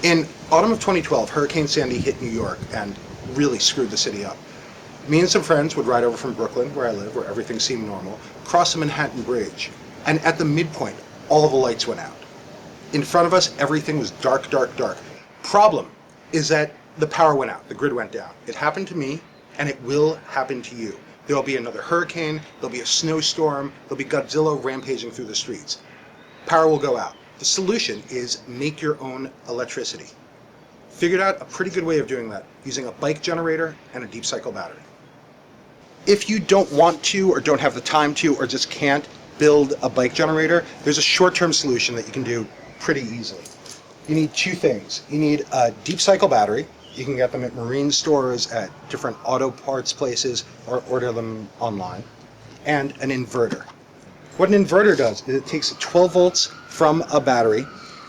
In autumn of 2012, Hurricane Sandy hit New York and really screwed the city up. Me and some friends would ride over from Brooklyn, where I live, where everything seemed normal, cross the Manhattan Bridge, and at the midpoint, all the lights went out. In front of us, everything was dark, dark, dark. Problem is that the power went out, the grid went down. It happened to me, and it will happen to you. There'll be another hurricane, there'll be a snowstorm, there'll be Godzilla rampaging through the streets. Power will go out. The solution is make your own electricity. Figured out a pretty good way of doing that, using a bike generator and a deep cycle battery. If you don't want to, or don't have the time to, or just can't build a bike generator, there's a short-term solution that you can do pretty easily. You need two things. You need a deep cycle battery. You can get them at marine stores, at different auto parts places, or order them online. And an inverter. What an inverter does is it takes 12 volts from a battery,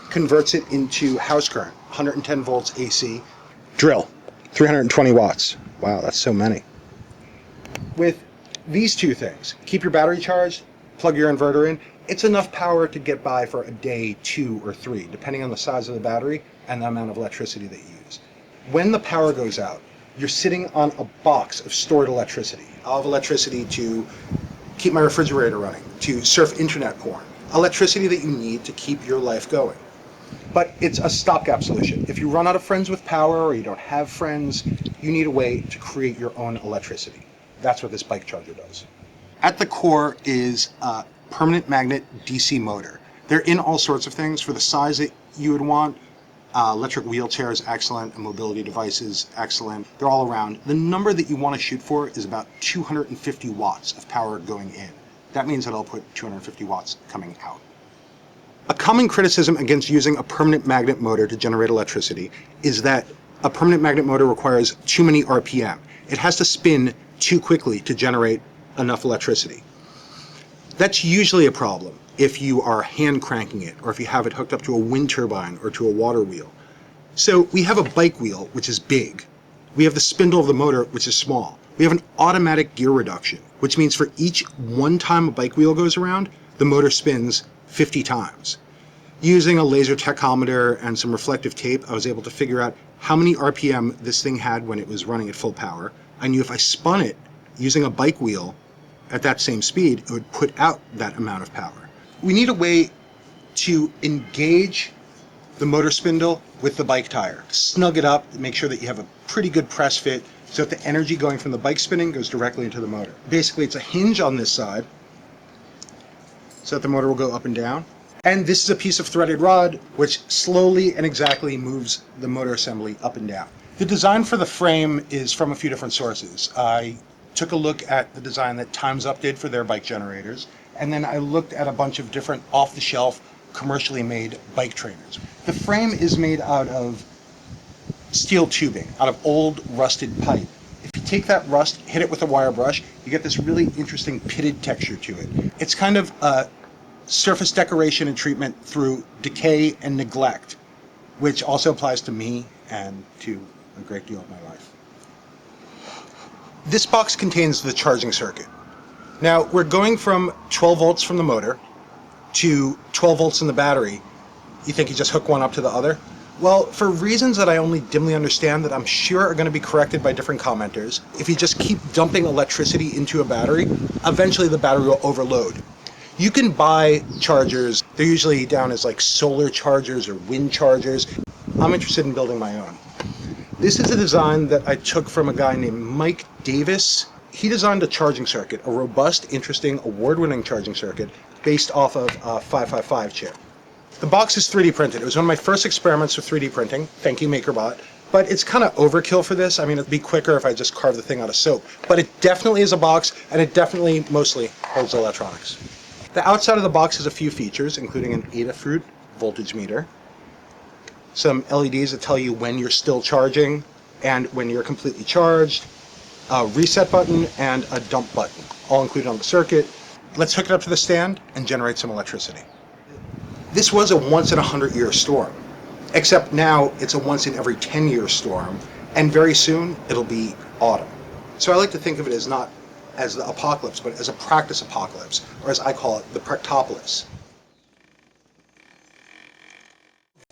converts it into house current, 110 volts AC. Drill, 320 watts. Wow, that's so many. With these two things, keep your battery charged, plug your inverter in, it's enough power to get by for a day, 2 or 3, depending on the size of the battery and the amount of electricity that you use. When the power goes out, you're sitting on a box of stored electricity. I'll have electricity to keep my refrigerator running, to surf internet porn, electricity that you need to keep your life going. But it's a stopgap solution. If you run out of friends with power or you don't have friends, you need a way to create your own electricity. That's what this bike charger does. At the core is a permanent magnet DC motor. They're in all sorts of things for the size that you would want. Electric wheelchair is excellent, and mobility devices excellent. They're all around. The number that you want to shoot for is about 250 watts of power going in. That means that I'll put 250 watts coming out. A common criticism against using a permanent magnet motor to generate electricity is that a permanent magnet motor requires too many RPM. It has to spin too quickly to generate enough electricity. That's usually a problem if you are hand cranking it, or if you have it hooked up to a wind turbine or to a water wheel. So we have a bike wheel, which is big. We have the spindle of the motor, which is small. We have an automatic gear reduction, which means for each one time a bike wheel goes around, the motor spins 50 times. Using a laser tachometer and some reflective tape, I was able to figure out how many RPM this thing had when it was running at full power. I knew if I spun it using a bike wheel at that same speed, it would put out that amount of power. We need a way to engage the motor spindle with the bike tire. Snug it up, make sure that you have a pretty good press fit so that the energy going from the bike spinning goes directly into the motor. Basically, it's a hinge on this side so that the motor will go up and down. And this is a piece of threaded rod which slowly and exactly moves the motor assembly up and down. The design for the frame is from a few different sources. I took a look at the design that Time's Up did for their bike generators, and then I looked at a bunch of different off-the-shelf, commercially made bike trainers. The frame is made out of steel tubing, out of old rusted pipe. If you take that rust, hit it with a wire brush, you get this really interesting pitted texture to it. It's kind of a surface decoration and treatment through decay and neglect, which also applies to me and to a great deal of my life. This box contains the charging circuit. Now, we're going from 12 volts from the motor to 12 volts in the battery. You think you just hook one up to the other? Well, for reasons that I only dimly understand that I'm sure are going to be corrected by different commenters, if you just keep dumping electricity into a battery, eventually the battery will overload. You can buy chargers. They're usually down as like solar chargers or wind chargers. I'm interested in building my own. This is a design that I took from a guy named Mike Davis. He designed a charging circuit, a robust, interesting, award-winning charging circuit based off of a 555 chip. The box is 3D printed. It was one of my first experiments with 3D printing. Thank you, MakerBot. But it's kind of overkill for this. I mean, it'd be quicker if I just carved the thing out of soap. But it definitely is a box, and it definitely, mostly, holds electronics. The outside of the box has a few features, including an Adafruit voltage meter, some LEDs that tell you when you're still charging and when you're completely charged, a reset button, and a dump button, all included on the circuit. Let's hook it up to the stand and generate some electricity. This was a once in a 100-year storm, except now it's a once in every 10-year storm, and very soon it'll be autumn. So I like to think of it as not as the apocalypse, but as a practice apocalypse, or as I call it, the practopolis.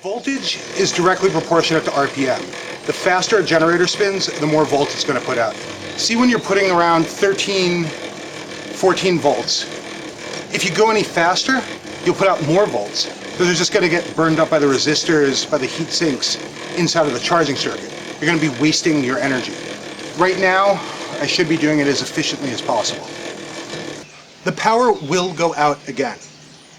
Voltage is directly proportionate to RPM. The faster a generator spins, the more volts it's going to put out. See, when you're putting around 13, 14 volts, if you go any faster, you'll put out more volts, because they're just going to get burned up by the resistors, by the heat sinks inside of the charging circuit. You're going to be wasting your energy. Right now, I should be doing it as efficiently as possible. The power will go out again.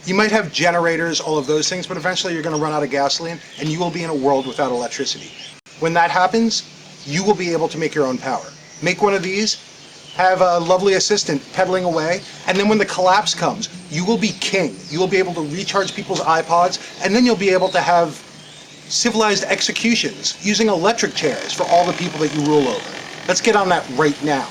You might have generators, all of those things, but eventually you're going to run out of gasoline and you will be in a world without electricity. When that happens, you will be able to make your own power. Make one of these, have a lovely assistant pedaling away, and then when the collapse comes, you will be king. You will be able to recharge people's iPods, and then you'll be able to have civilized executions using electric chairs for all the people that you rule over. Let's get on that right now.